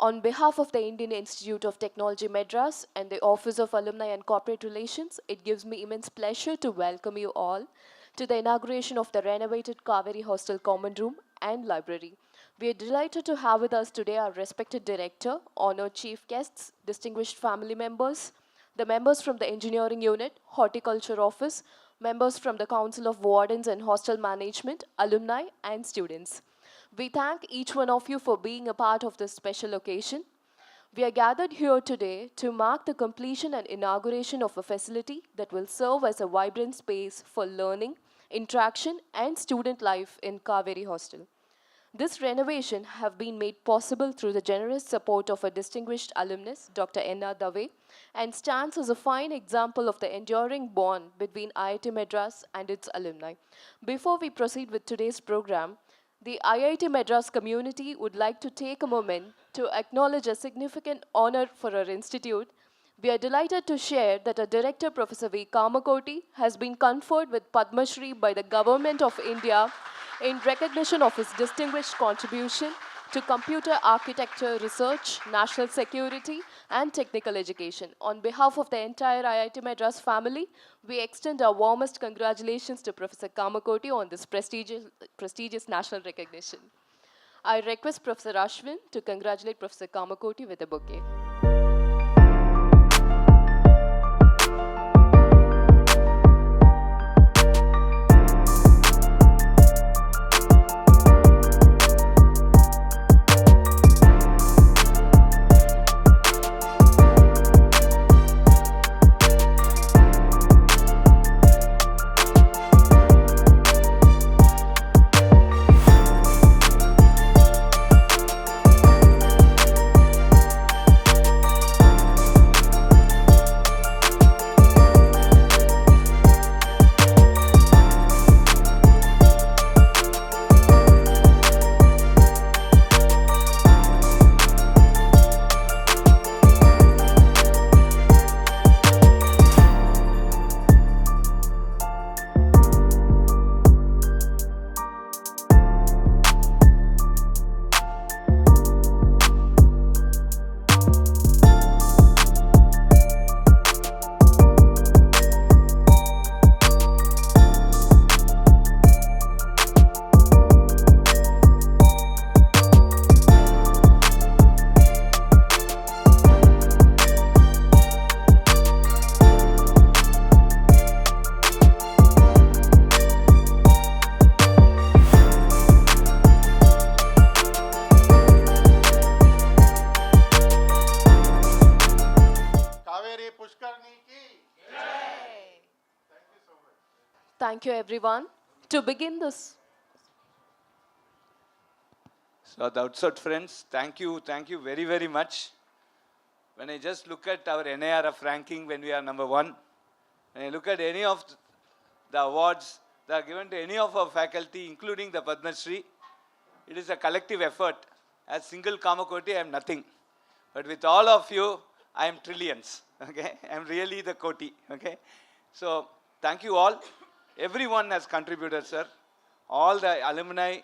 On behalf of the Indian Institute of Technology Madras and the Office of Alumni and Corporate Relations, it gives me immense pleasure to welcome you all to the inauguration of the renovated Cauvery Hostel Common Room and Library. We are delighted to have with us today our respected director, honored chief guests, distinguished family members, the members from the Engineering Unit, Horticulture Office, members from the Council of Wardens and Hostel Management, alumni, and students. We thank each one of you for being a part of this special occasion. We are gathered here today to mark the completion and inauguration of a facility that will serve as a vibrant space for learning, interaction, and student life in Cauvery Hostel. This renovation have been made possible through the generous support of a distinguished alumnus, Dr. N.R. Dave, and stands as a fine example of the enduring bond between IIT Madras and its alumni. Before we proceed with today's program, the IIT Madras community would like to take a moment to acknowledge a significant honor for our institute. We are delighted to share that our director, Professor V. Kamakoti, has been conferred with Padma Shri by the Government of India in recognition of his distinguished contribution to computer architecture research, national security, and technical education. On behalf of the entire IIT Madras family, we extend our warmest congratulations to Professor Kamakoti on this prestigious national recognition. I request Professor Ashwin to congratulate Professor Kamakoti with a bouquet. Thank you, everyone. To begin this. So, the outside friends, thank you very, very much. When I just look at our NIRF ranking when we are number 1, when I look at any of the awards that are given to any of our faculty, including the Padma Shri, it is a collective effort. As single Kamakoti, I am nothing. But with all of you, I am trillions. Okay? I am really the Koti. Okay? So, thank you all. Everyone has contributed, sir. All the alumni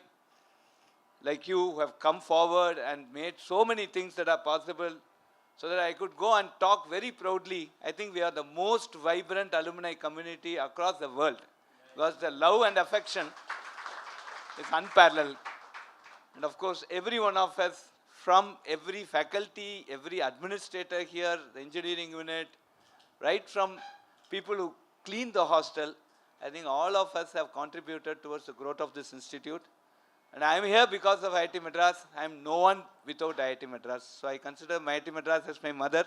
like you who have come forward and made so many things that are possible so that I could go and talk very proudly. I think we are the most vibrant alumni community across the world because the love and affection is unparalleled. And of course, every one of us, from every faculty, every administrator here, the engineering unit, right from people who clean the hostel, I think all of us have contributed towards the growth of this institute. And I am here because of IIT Madras. I am no one without IIT Madras. So I consider IIT Madras as my mother.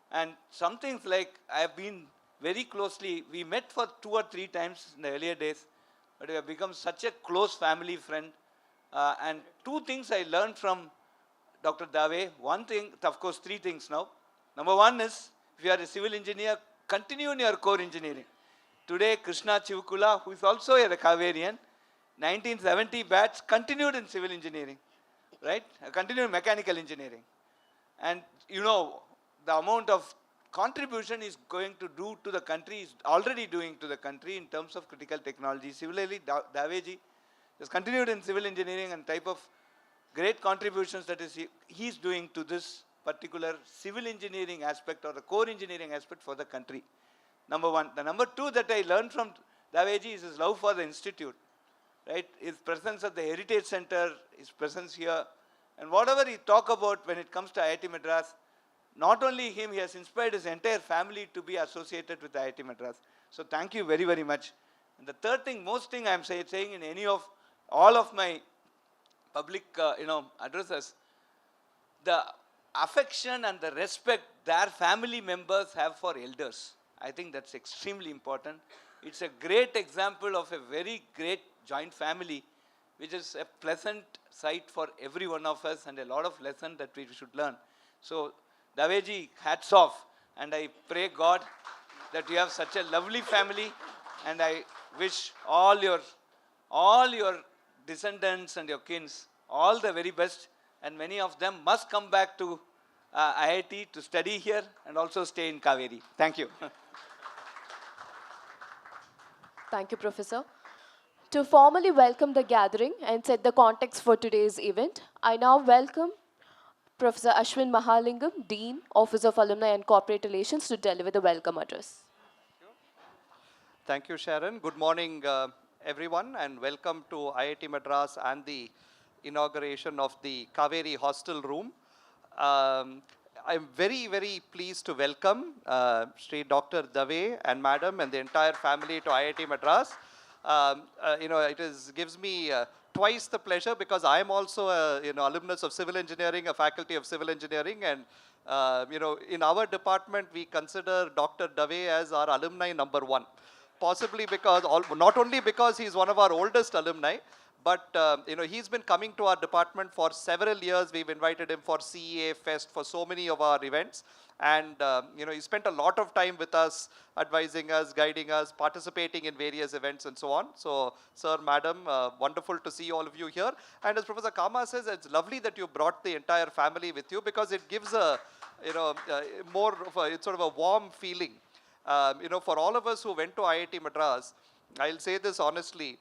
And some things like I have been very closely, we met for 2 or 3 times in the earlier days, but we have become such a close family friend. And 2 things I learned from Dr. Dave. One thing, of course 3 things now. Number 1 is, if you are a civil engineer, continue in your core engineering. Today, Krishna Chivukula, who is also a Kaverian, 1970 batch, continued in civil engineering, right? Continued in mechanical engineering. And you know, the amount of contribution is going to do to the country, is already doing to the country in terms of critical technology. Similarly, Daveji has continued in civil engineering and type of great contributions that he's doing to this particular civil engineering aspect or the core engineering aspect for the country. Number one. The number two that I learned from Daveji is his love for the institute, right? His presence at the Heritage Center, his presence here, and whatever he talk about when it comes to IIT Madras, not only him, he has inspired his entire family to be associated with IIT Madras. So thank you very, very much. And the third thing, most thing I'm saying in any of, all of my public, addresses, the affection and the respect their family members have for elders. I think that's extremely important. It's a great example of a very great joint family, which is a pleasant sight for every one of us and a lot of lesson that we should learn. So, Daveji, hats off. And I pray God that you have such a lovely family. And I wish all your descendants and your kins all the very best. And many of them must come back to IIT to study here and also stay in Kaveri. Thank you. Thank you, Professor. To formally welcome the gathering and set the context for today's event, I now welcome Professor Ashwin Mahalingam, Dean, Office of Alumni and Corporate Relations, to deliver the welcome address. Thank you, Sharon. Good morning, everyone, and welcome to IIT Madras and the inauguration of the Cauvery Hostel room. I'm very, very pleased to welcome Sri Dr. Dave and Madam and the entire family to IIT Madras. It gives me twice the pleasure because I am also a alumnus of civil engineering, a faculty of civil engineering, and in our department we consider Dr. Dave as our alumni number one. Possibly because, not only because he's one of our oldest alumni, but he's been coming to our department for several years. We've invited him for CEA Fest, for so many of our events. And he spent a lot of time with us, advising us, guiding us, participating in various events and so on. So, sir, madam, wonderful to see all of you here. And as Professor Kama says, it's lovely that you brought the entire family with you because it gives it's sort of a warm feeling. For all of us who went to IIT Madras, I'll say this honestly,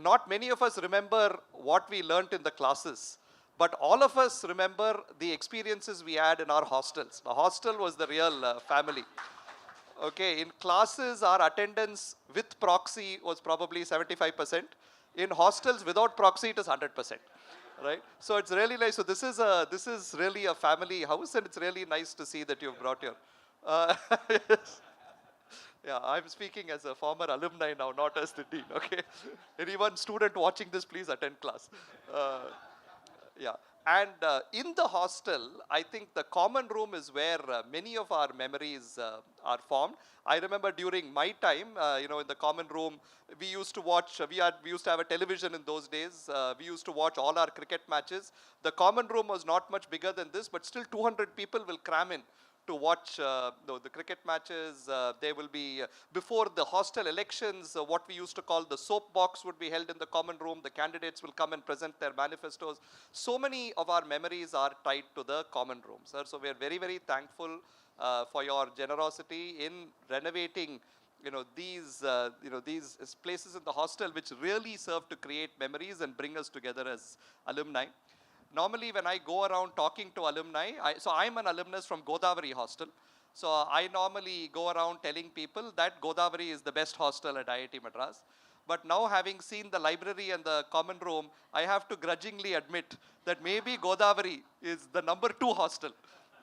not many of us remember what we learnt in the classes, but all of us remember the experiences we had in our hostels. The hostel was the real family. Okay, in classes, our attendance with proxy was probably 75%. In hostels without proxy, it is 100%. Right? So it's really nice. So this is really a family house, and it's really nice to see that you've brought your. Yes. Yeah, I'm speaking as a former alumni now, not as the dean. Okay, anyone student watching this, please attend class. Yeah, and in the hostel, I think the common room is where many of our memories are formed. I remember during my time, in the common room, we used to watch. We used to have a television in those days. We used to watch all our cricket matches. The common room was not much bigger than this, but still 200 people will cram in to watch the cricket matches. They will be, before the hostel elections, what we used to call the soap box would be held in the common room. The candidates will come and present their manifestos. So many of our memories are tied to the common room, sir. So we are very, very thankful for your generosity in renovating these places in the hostel which really serve to create memories and bring us together as alumni. Normally, when I go around talking to alumni, so I'm an alumnus from Godavari Hostel. So I normally go around telling people that Godavari is the best hostel at IIT Madras. But now, having seen the library and the common room, I have to grudgingly admit that maybe Godavari is the number 2 hostel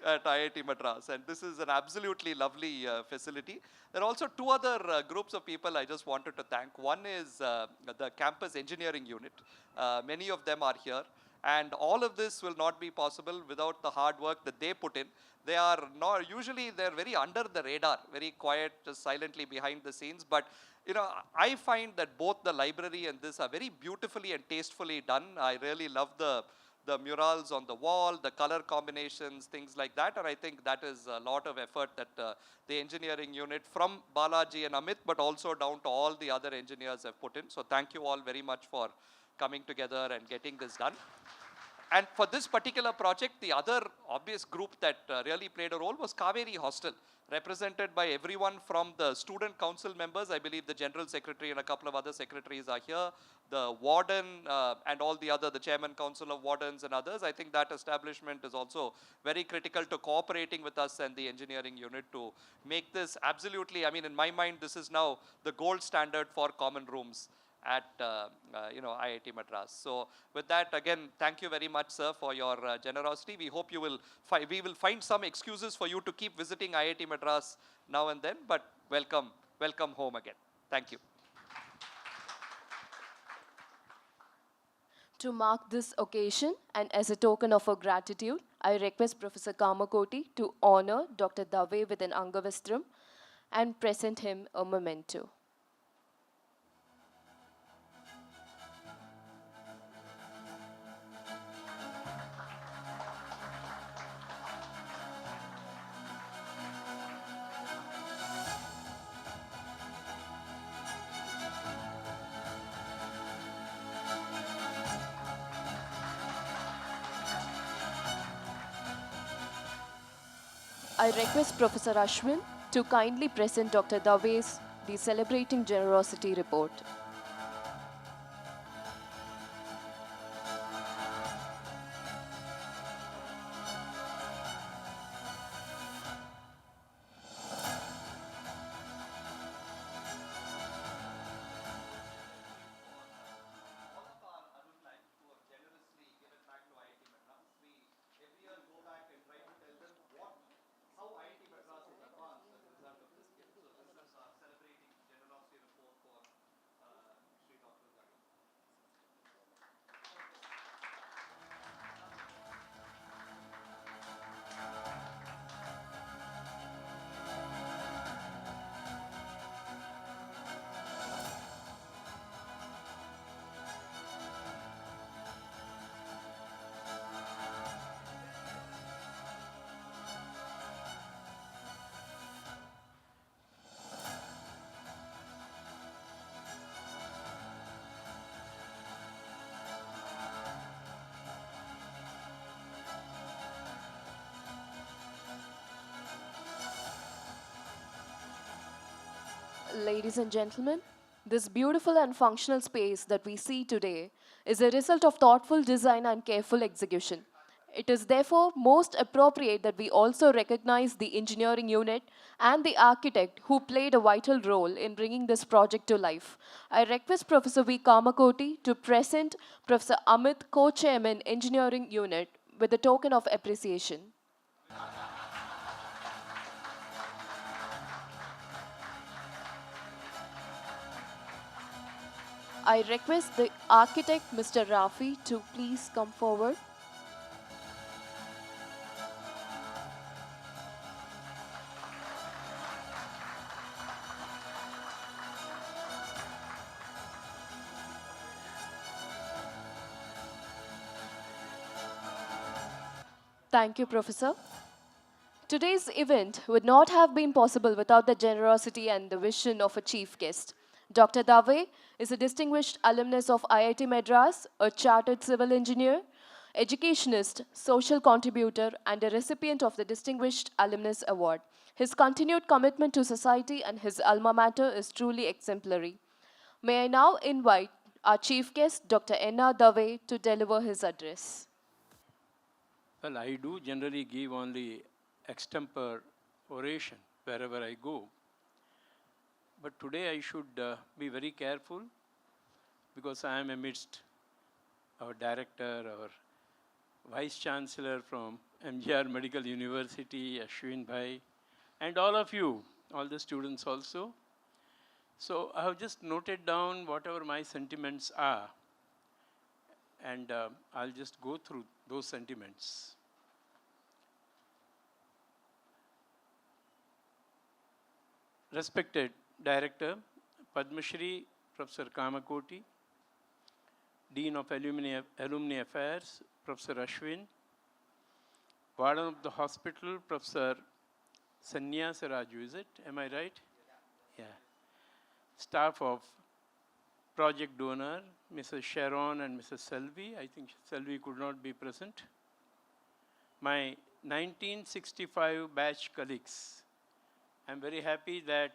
at IIT Madras. And this is an absolutely lovely facility. There are also 2 other groups of people I just wanted to thank. One is the campus engineering unit. Many of them are here. And all of this will not be possible without the hard work that they put in. They are not, usually they're very under the radar, very quiet, just silently behind the scenes. But, I find that both the library and this are very beautifully and tastefully done. I really love the murals on the wall, the color combinations, things like that. And I think that is a lot of effort that the engineering unit from Balaji and Amit, but also down to all the other engineers have put in. So thank you all very much for coming together and getting this done. And for this particular project, the other obvious group that really played a role was Cauvery Hostel, represented by everyone from the student council members. I believe the general secretary and a couple of other secretaries are here. The warden and all the other, the chairman council of wardens and others. I think that establishment is also very critical to cooperating with us and the engineering unit to make this absolutely, I mean, in my mind, this is now the gold standard for common rooms at IIT Madras. So with that, again, thank you very much, sir, for your generosity. We hope you will we will find some excuses for you to keep visiting IIT Madras now and then, but welcome home again. Thank you. To mark this occasion and as a token of our gratitude, I request Professor Kamakoti to honor Dr. Dave with an Angavastram and present him a memento. I request Professor Ashwin to kindly present Dr. Dave's the Celebrating Generosity report. Ladies and gentlemen, this beautiful and functional space that we see today is a result of thoughtful design and careful execution. It is therefore most appropriate that we also recognize the engineering unit and the architect who played a vital role in bringing this project to life. I request Professor V. Kamakoti to present Professor Amit, co-chairman, engineering unit, with a token of appreciation. I request the architect, Mr. Rafi, to please come forward. Thank you, Professor. Today's event would not have been possible without the generosity and the vision of a chief guest. Dr. Dave is a distinguished alumnus of IIT Madras, a chartered civil engineer, educationist, social contributor, and a recipient of the Distinguished Alumnus Award. His continued commitment to society and his alma mater is truly exemplary. May I now invite our chief guest, Dr. Enna Dave, to deliver his address. Well, I do generally give only extempore oration wherever I go. But today I should be very careful because I am amidst our director, our vice chancellor from MGR Medical University, Ashwin Bhai, and all of you, all the students also. So I have just noted down whatever my sentiments are, and I'll just go through those sentiments. Respected Director, Padma Shri Professor Kamakoti, Dean of Alumni Affairs, Professor Ashwin, Warden of the Hospital, Professor Sanyas Raju, is it? Am I right? Yeah. Staff of Project Donor, Mrs. Sharon and Mrs. Selvi. I think Selvi could not be present. My 1965 batch colleagues. I'm very happy that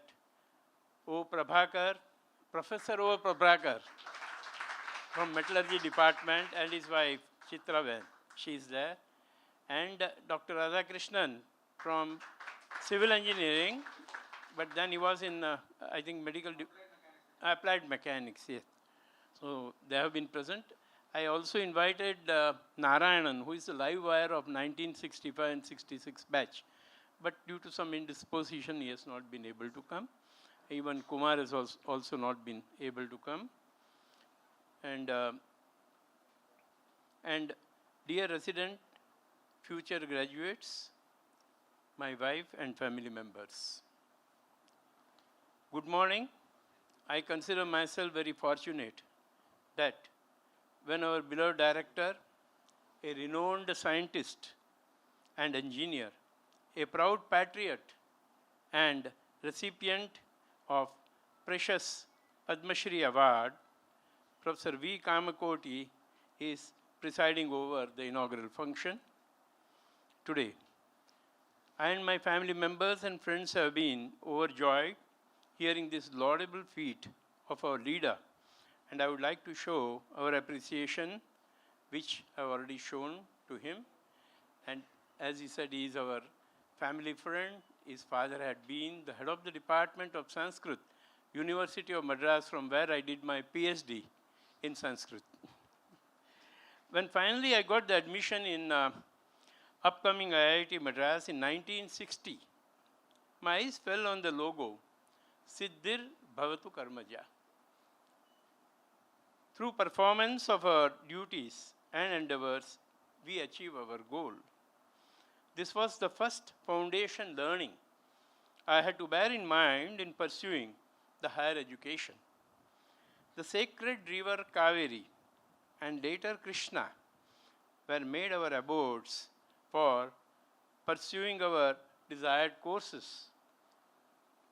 O. Prabhakar, Professor O. Prabhakar from Metallurgy Department and his wife Chitra Ben, she is there. And Dr. Radhakrishnan from Civil Engineering, but then he was in, I think, applied mechanics, yes. So they have been present. I also invited Narayanan, who is the live wire of 1965 and 66 batch. But due to some indisposition, he has not been able to come. Even Kumar has also not been able to come. And dear resident, future graduates, my wife and family members. Good morning. I consider myself very fortunate that when our beloved director, a renowned scientist and engineer, a proud patriot and recipient of precious Padma Shri Award, Professor V. Kamakoti is presiding over the inaugural function today. I and my family members and friends have been overjoyed hearing this laudable feat of our leader, and I would like to show our appreciation, which I have already shown to him. And as he said, he is our family friend. His father had been the head of the Department of Sanskrit, University of Madras, from where I did my PhD in Sanskrit. When finally I got the admission in upcoming IIT Madras in 1960, my eyes fell on the logo, Siddhir Bhavatu Karmaja. Through performance of our duties and endeavors, we achieve our goal. This was the first foundation learning I had to bear in mind in pursuing the higher education. The sacred river Kaveri and later Krishna were made our abodes for pursuing our desired courses.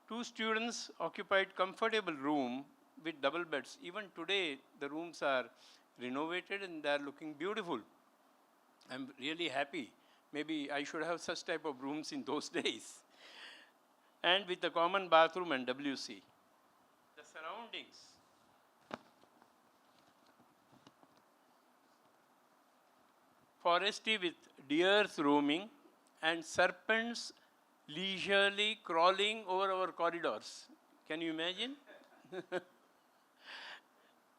2 students occupied comfortable room with double beds. Even today, the rooms are renovated and they are looking beautiful. I'm really happy. Maybe I should have such type of rooms in those days. And with the common bathroom and WC. The surroundings. Foresty with deers roaming and serpents leisurely crawling over our corridors. Can you imagine?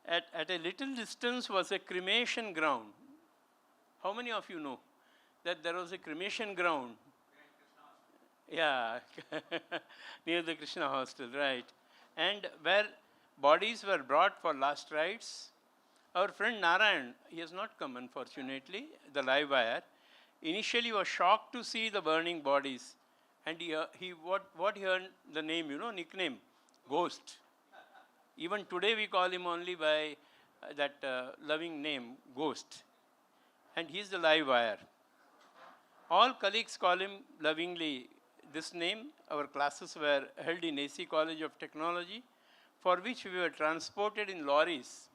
At a little distance was a cremation ground. How many of you know that there was a cremation ground? Yeah, near the Krishna hostel, right. And where bodies were brought for last rites. Our friend Narayan, he has not come unfortunately, the live wire, initially was shocked to see the burning bodies. And what he earned the name, nickname, Ghost. Even today we call him only by that loving name, Ghost. And he is the live wire. All colleagues call him lovingly this name. Our classes were held in AC College of Technology, for which we were transported in lorries.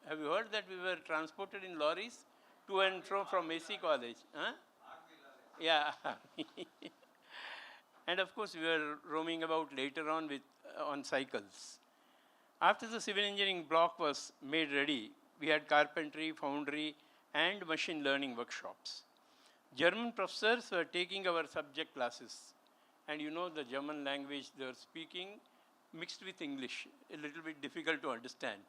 Have you heard that we were transported in lorries to and fro from AC College? Huh? Yeah. And of course, we were roaming about later on on cycles. After the civil engineering block was made ready, we had carpentry, foundry, and machine learning workshops. German professors were taking our subject classes. And the German language they were speaking mixed with English, a little bit difficult to understand.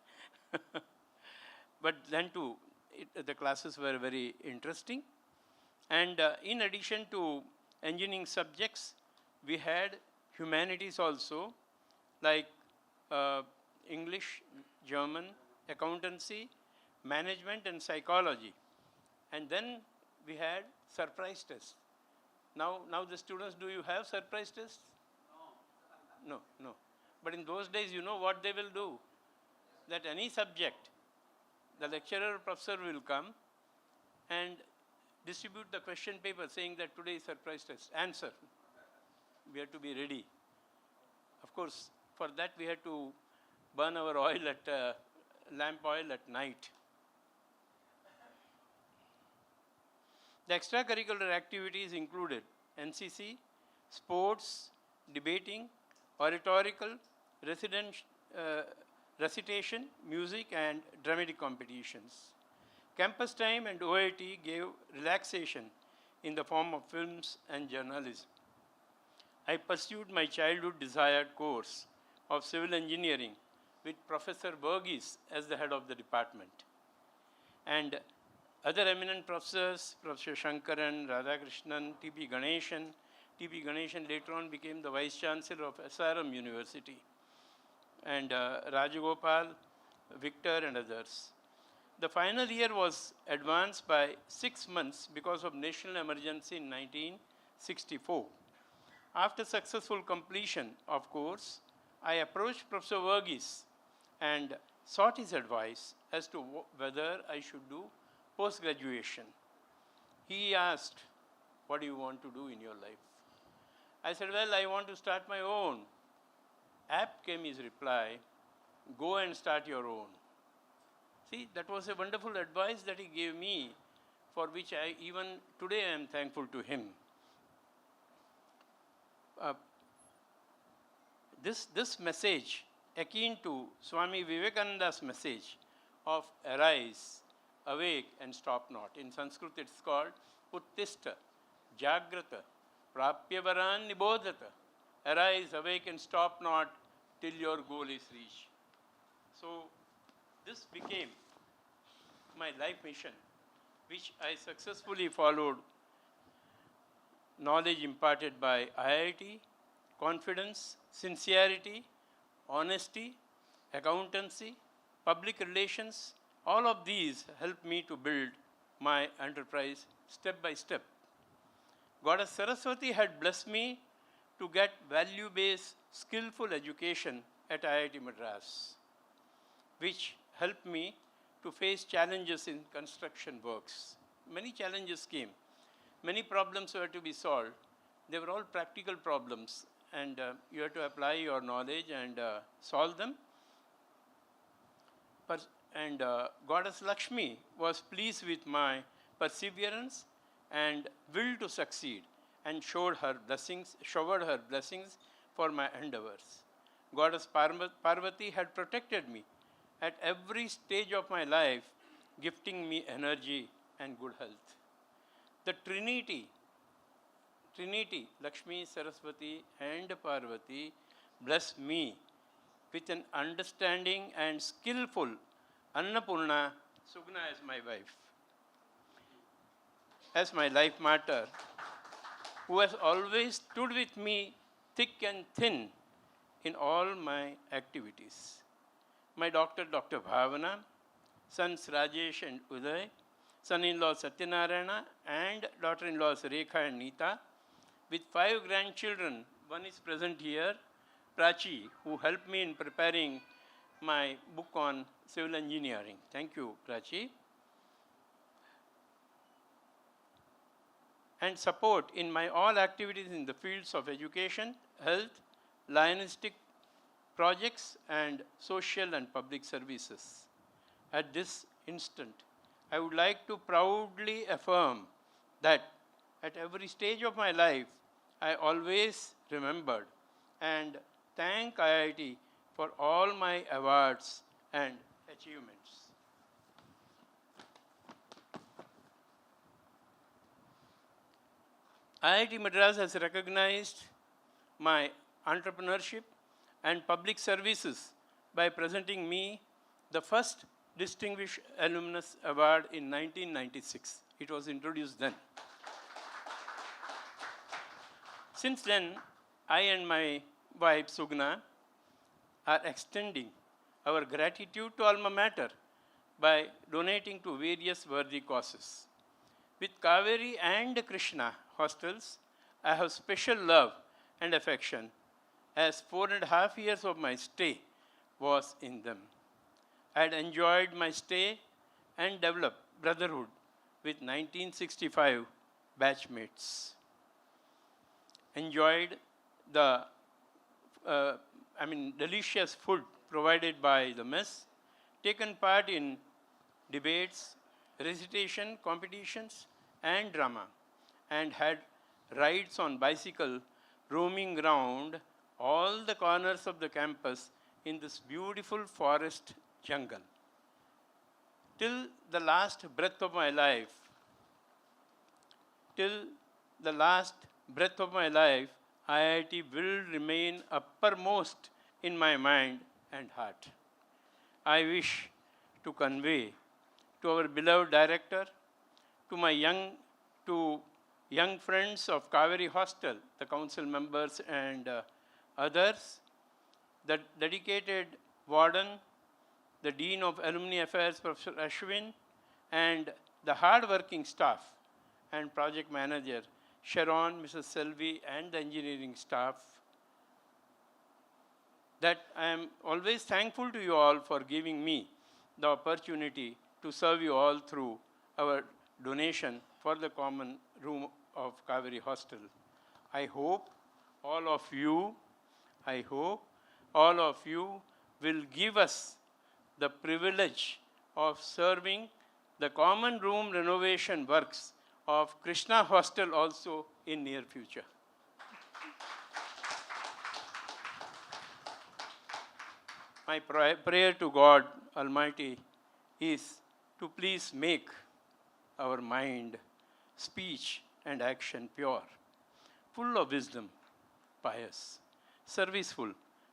But then too, the classes were very interesting. And in addition to engineering subjects, we had humanities also, like English, German, accountancy, management, and psychology. And then we had surprise tests. Now the students, do you have surprise tests? No. No. But in those days, you know what they will do? That any subject, the lecturer or professor will come and distribute the question paper saying that today is surprise test. Answer. We have to be ready. Of course, for that we had to burn our oil at lamp oil at night. The extracurricular activities included NCC, sports, debating, oratorical, uh, recitation, music, and dramatic competitions. Campus time and OIT gave relaxation in the form of films and journalism. I pursued my childhood desired course of civil engineering with Professor Verghese as the head of the department. And other eminent professors, Professor Shankaran, Radhakrishnan, T.P. Ganeshan. T.P. Ganeshan later on became the Vice Chancellor of SRM University. And Rajagopal, Victor, and others. The final year was advanced by 6 months because of national emergency in 1964. After successful completion of course, I approached Professor Verghese and sought his advice as to whether I should do post-graduation. He asked, what do you want to do in your life? I said, well, I want to start my own. Apt came his reply, go and start your own. See, that was a wonderful advice that he gave me, for which I even today am thankful to him. This message, akin to Swami Vivekananda's message of arise, awake and stop not. In Sanskrit it's called Uttishta, Jagrata, Prapyavaran Nibodhata. Arise, awake and stop not till your goal is reached. So this became my life mission, which I successfully followed. Knowledge imparted by IIT, confidence, sincerity, honesty, accountancy, public relations, all of these helped me to build my enterprise step by step. Goddess Saraswati had blessed me to get value-based, skillful education at IIT Madras, which helped me to face challenges in construction works. Many challenges came. Many problems were to be solved. They were all practical problems, and you had to apply your knowledge and solve them. And Goddess Lakshmi was pleased with my perseverance and will to succeed, and showered her blessings for my endeavors. Goddess Parvati had protected me at every stage of my life, gifting me energy and good health. The Trinity, Lakshmi, Saraswati, and Parvati, bless me with an understanding and skillful Annapurna, Sugna as my wife, as my life mater, who has always stood with me thick and thin in all my activities. My doctor, Dr. Bhavana, sons Rajesh and Uday, son-in-law Satyanarayana, and daughter-in-laws Rekha and Neeta, with 5 grandchildren. One is present here, Prachi, who helped me in preparing my book on civil engineering. Thank you, Prachi. And support in my all activities in the fields of education, health, lionistic projects, and social and public services. At this instant, I would like to proudly affirm that at every stage of my life, I always remembered and thank IIT for all my awards and achievements. IIT Madras has recognized my entrepreneurship and public services by presenting me the first Distinguished Alumnus Award in 1996. It was introduced then. Since then, I and my wife Sugna are extending our gratitude to Alma Mater by donating to various worthy causes. With Kaveri and Krishna hostels, I have special love and affection, as 4.5 years of my stay was in them. I had enjoyed my stay and developed brotherhood with 1965 batchmates. Enjoyed the delicious food provided by the mess, taken part in debates, recitation competitions, and drama, and had rides on bicycle roaming round all the corners of the campus in this beautiful forest jungle. Till the last breath of my life, till the last breath of my life, IIT will remain uppermost in my mind and heart. I wish to convey to our beloved director, to my young friends of Cauvery Hostel, the council members and others, the dedicated warden, the Dean of Alumni Affairs, Professor Ashwin, and the hard-working staff and project manager, Sharon, Mrs. Selvi, and the engineering staff, that I am always thankful to you all for giving me the opportunity to serve you all through our donation for the common room of Cauvery Hostel. I hope all of you will give us the privilege of serving the common room renovation works of Krishna Hostel also in near future. My prayer to God Almighty is to please make our mind, speech, and action pure, full of wisdom, pious, serviceful,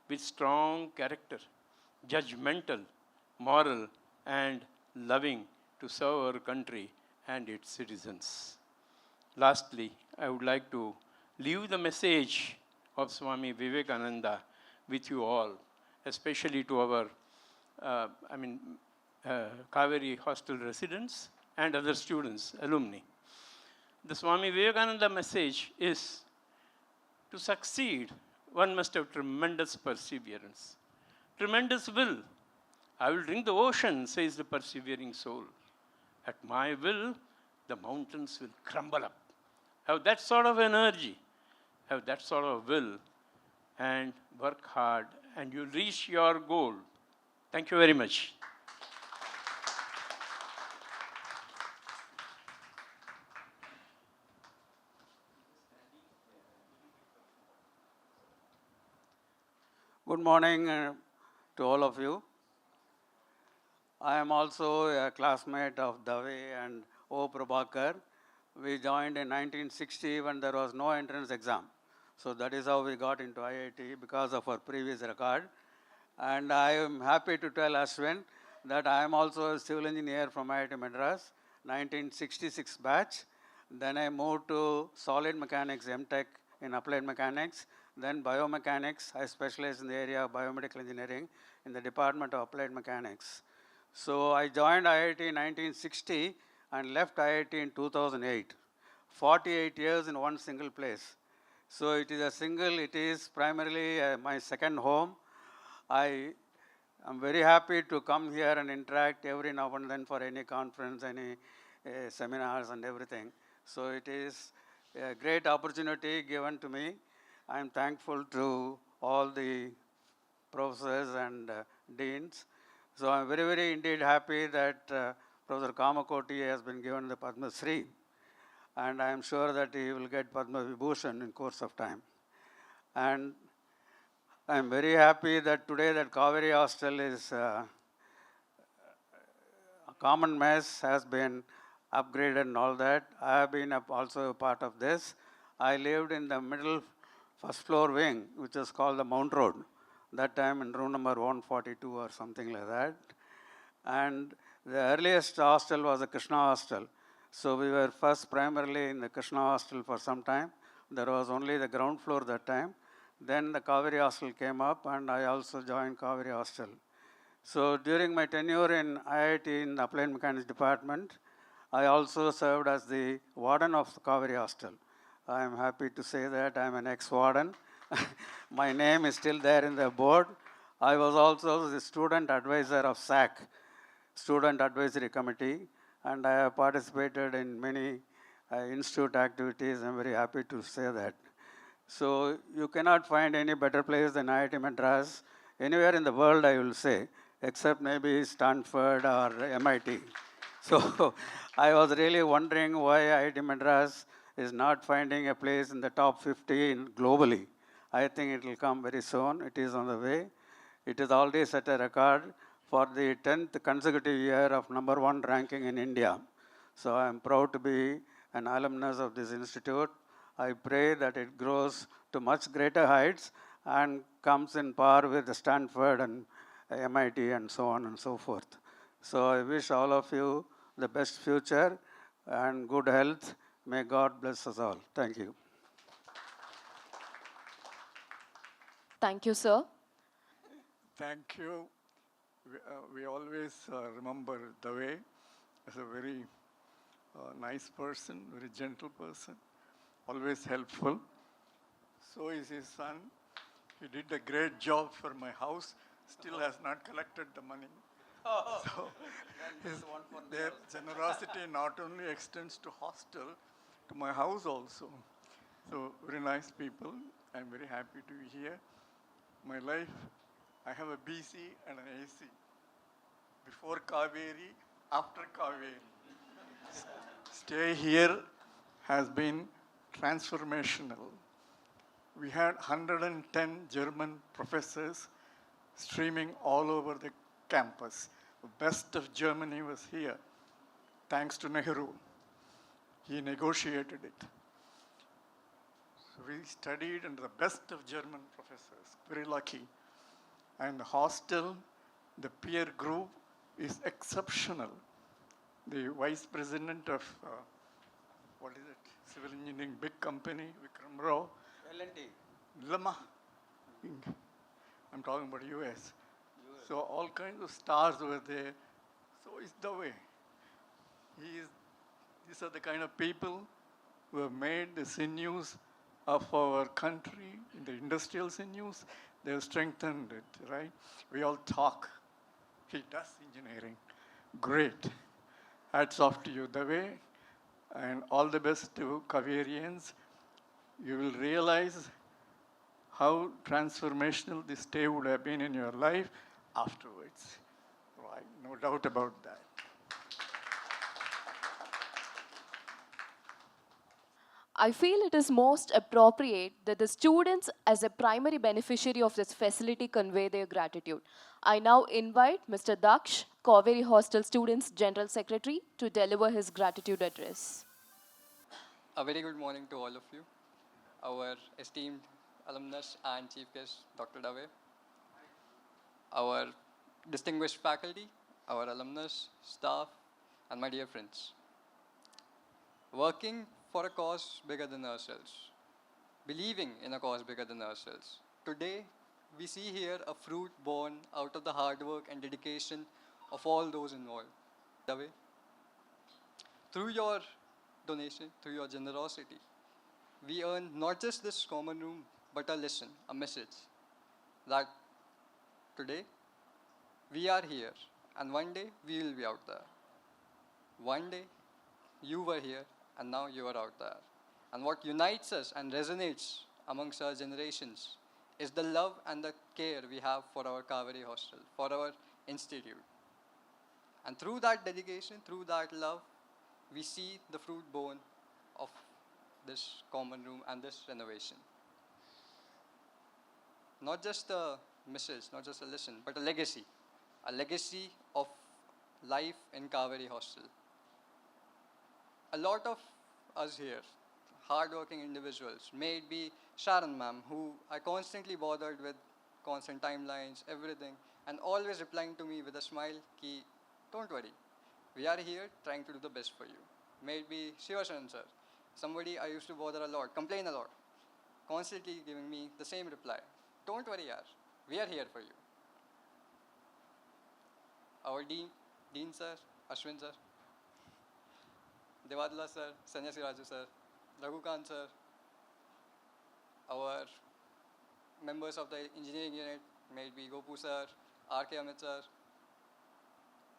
with strong character, judgmental, moral, and loving to serve our country and its citizens. Lastly, I would like to leave the message of Swami Vivekananda with you all, especially to our Cauvery Hostel residents and other students, alumni. The Swami Vivekananda message is, to succeed, one must have tremendous perseverance, tremendous will. I will drink the ocean, says the persevering soul. At my will, the mountains will crumble up. Have that sort of energy, have that sort of will, and work hard, and you'll reach your goal. Thank you very much. Good morning to all of you. I am also a classmate of Dave and O. Prabhakar. We joined in 1960 when there was no entrance exam. So that is how we got into IIT, because of our previous record. And I am happy to tell Ashwin that I am also a civil engineer from IIT Madras, 1966 batch. Then I moved to solid mechanics, MTech in applied mechanics. Then biomechanics, I specialized in the area of biomedical engineering in the Department of Applied Mechanics. So I joined IIT in 1960 and left IIT in 2008. 48 years in one single place. So it is primarily my second home. I am very happy to come here and interact every now and then for any conference, any seminars and everything. So it is a great opportunity given to me. I am thankful to all the professors and deans. So I am very, very indeed happy that Professor Kamakoti has been given the Padma Shri. And I am sure that he will get Padma Vibhushan in course of time. And I am very happy that today that Cauvery Hostel is a common mess has been upgraded and all that. I have been also a part of this. I lived in the middle first floor wing, which is called the Mount Road. That time in room number 142 or something like that. And the earliest hostel was the Krishna Hostel. So we were first primarily in the Krishna Hostel for some time. There was only the ground floor that time. Then the Cauvery Hostel came up and I also joined Cauvery Hostel. So during my tenure in IIT in the Applied Mechanics Department, I also served as the warden of the Cauvery Hostel. I am happy to say that I am an ex-warden. My name is still there in the board. I was also the student advisor of SAC, Student Advisory Committee, and I have participated in many institute activities. I am very happy to say that. So you cannot find any better place than IIT Madras. Anywhere in the world, I will say, except maybe Stanford or MIT. So I was really wondering why IIT Madras is not finding a place in the top 50 globally. I think it will come very soon. It is on the way. It has already set a record for the 10th consecutive year of #1 ranking in India. So I am proud to be an alumnus of this institute. I pray that it grows to much greater heights and comes in par with Stanford and MIT and so on and so forth. So I wish all of you the best future and good health. May God bless us all. Thank you. Thank you, sir. Thank you. We always remember Dave as a very nice person, very gentle person, always helpful. So is his son. He did a great job for my house, still has not collected the money. So their generosity not only extends to hostel, to my house also. So very nice people. I'm very happy to be here. My life, I have a BC and an AC. Before Kaveri, after Kaveri. Stay here has been transformational. We had 110 German professors streaming all over the campus. The best of Germany was here, thanks to Nehru. He negotiated it. So we studied under the best of German professors, very lucky. And the hostel, the peer group is exceptional. The vice president of, what is it, civil engineering, big company, Vikram Rao. L&T. Lama. I'm talking about US. So all kinds of stars were there. So it's the way. These are the kind of people who have made the sinews of our country, the industrial sinews. They have strengthened it, right? We all talk. He does engineering. Great. Hats off to you, Dave. And all the best to Kaverians. You will realize how transformational this day would have been in your life afterwards. Right, no doubt about that. I feel it is most appropriate that the students, as a primary beneficiary of this facility, convey their gratitude. I now invite Mr. Daksh, Cauvery Hostel Students General Secretary, to deliver his gratitude address. A very good morning to all of you, our esteemed alumnus and chief guest, Dr. Dave, our distinguished faculty, our alumnus, staff, and my dear friends. Working for a cause bigger than ourselves, believing in a cause bigger than ourselves. Today, we see here a fruit born out of the hard work and dedication of all those involved. Dave, through your donation, through your generosity, we earn not just this common room, but a lesson, a message that today we are here and one day we will be out there. One day you were here and now you are out there. And what unites us and resonates amongst our generations is the love and the care we have for our Cauvery Hostel, for our institute. And through that dedication, through that love, we see the fruit born of this common room and this renovation. Not just a message, not just a lesson, but a legacy of life in Cauvery Hostel. A lot of us here, hardworking individuals, may it be Sharon ma'am, who I constantly bothered with constant timelines, everything, and always replying to me with a smile, ki, don't worry, we are here trying to do the best for you. May it be Shivasaran sir, somebody I used to bother a lot, complain a lot, constantly giving me the same reply. Don't worry, yaar, we are here for you. Our Dean sir, Ashwin sir, Devadla sir, Sanyasi Raju sir, Raghukant sir, our members of the engineering unit, may it be Gopu sir, R.K. Amit sir,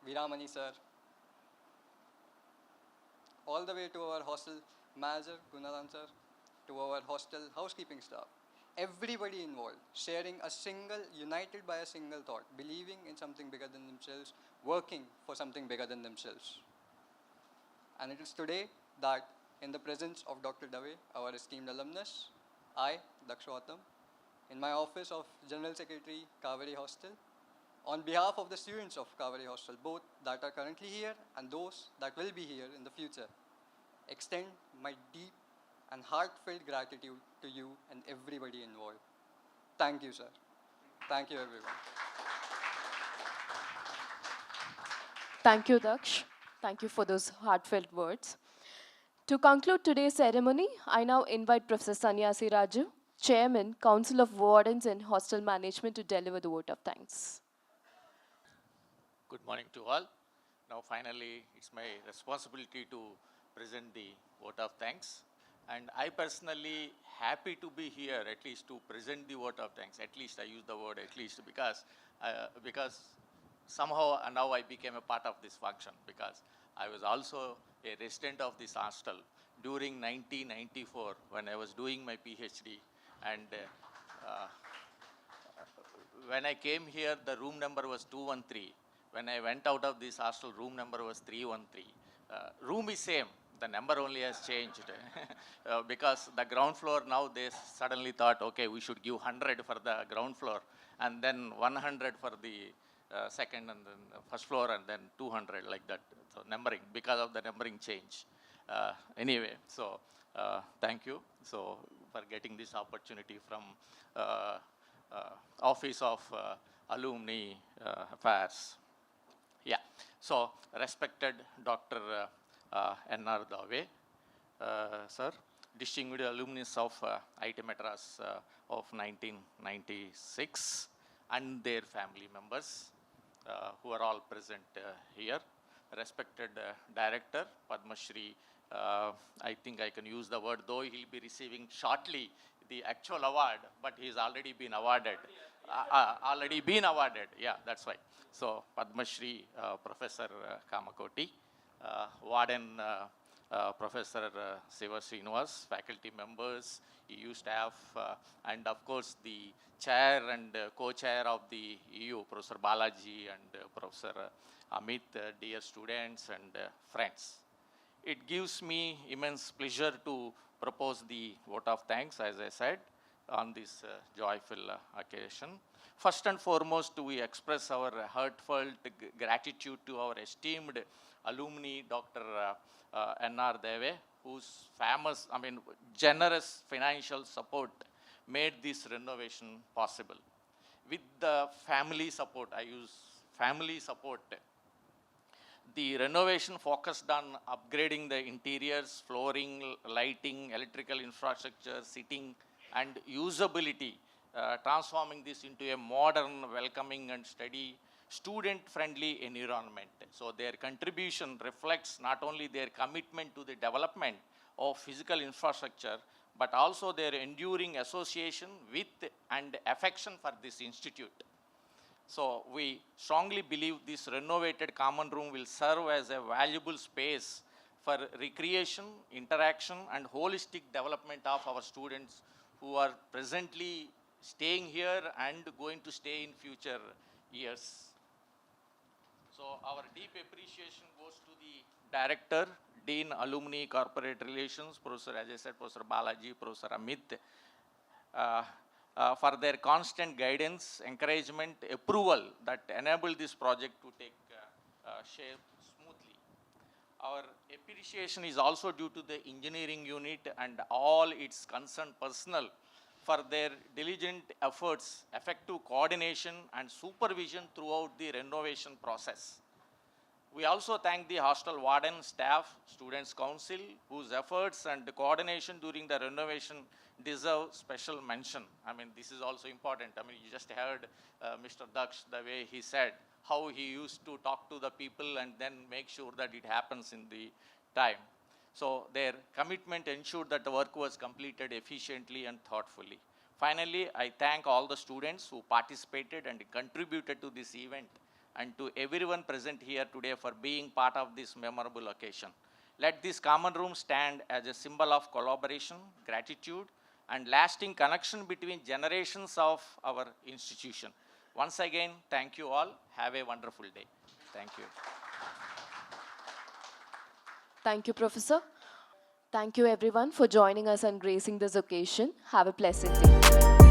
Viramani sir, all the way to our hostel manager, Gunalan sir, to our hostel housekeeping staff. everybody involved, sharing a single, united by a single thought, believing in something bigger than themselves, working for something bigger than themselves. And it is today that, in the presence of Dr. Dave, our esteemed alumnus, I, Dakshwatam, in my office of General Secretary, Cauvery Hostel, on behalf of the students of Cauvery Hostel, both that are currently here and those that will be here in the future, extend my deep and heartfelt gratitude to you and everybody involved. Thank you, sir. Thank you, everyone. Thank you, Daksh. Thank you for those heartfelt words. To conclude today's ceremony, I now invite Professor Sanyasi Raju, Chairman, Council of Wardens and Hostel Management, to deliver the vote of thanks. Good morning to all. Now finally, it's my responsibility to present the vote of thanks. And I personally happy to be here at least to present the vote of thanks. At least I use the word at least because somehow now I became a part of this function, because I was also a resident of this hostel during 1994 when I was doing my PhD. And when I came here, the room number was 213. When I went out of this hostel, room number was 313. Room is same, the number only has changed. Because the ground floor now, they suddenly thought, okay, we should give 100 for the ground floor, and then 100 for the second and then first floor, and then 200 like that. So numbering, because of the numbering change. Anyway, so thank you so for getting this opportunity from Office of Alumni Affairs. Yeah, so respected Dr. N.R. Dave, sir, distinguished alumnus of IIT Madras of 1996, and their family members who are all present here. Respected Director, Padma Shri, I think I can use the word, though he'll be receiving shortly the actual award, but he's already been awarded. Yeah, that's right. So, Padma Shri, Professor Kamakoti, Warden Professor Siva Srinivas, faculty members, EU staff, and of course the chair and co-chair of the EU, Professor Balaji and Professor Amit, dear students and friends. It gives me immense pleasure to propose the vote of thanks, as I said, on this joyful occasion. First and foremost, we express our heartfelt gratitude to our esteemed alumni, Dr. N.R. Dave, whose generous financial support made this renovation possible. With the family support, I use family support, the renovation focused on upgrading the interiors, flooring, lighting, electrical infrastructure, seating, and usability, transforming this into a modern, welcoming, and steady, student-friendly environment. So their contribution reflects not only their commitment to the development of physical infrastructure, but also their enduring association with and affection for this institute. So we strongly believe this renovated common room will serve as a valuable space for recreation, interaction, and holistic development of our students who are presently staying here and going to stay in future years. So our deep appreciation goes to the Director, Dean, Alumni, Corporate Relations, Professor, as I said, Professor Balaji, Professor Amit, for their constant guidance, encouragement, approval that enabled this project to take shape smoothly. Our appreciation is also due to the engineering unit and all its concerned personnel for their diligent efforts, effective coordination, and supervision throughout the renovation process. We also thank the hostel warden, staff, students' council, whose efforts and coordination during the renovation deserve special mention. This is also important. You just heard Mr. Daksh, the way he said, how he used to talk to the people and then make sure that it happens in the time. So their commitment ensured that the work was completed efficiently and thoughtfully. Finally, I thank all the students who participated and contributed to this event, and to everyone present here today for being part of this memorable occasion. Let this common room stand as a symbol of collaboration, gratitude, and lasting connection between generations of our institution. Once again, thank you all. Have a wonderful day. Thank you. Thank you, Professor. Thank you, everyone, for joining us and gracing this occasion. Have a pleasant day.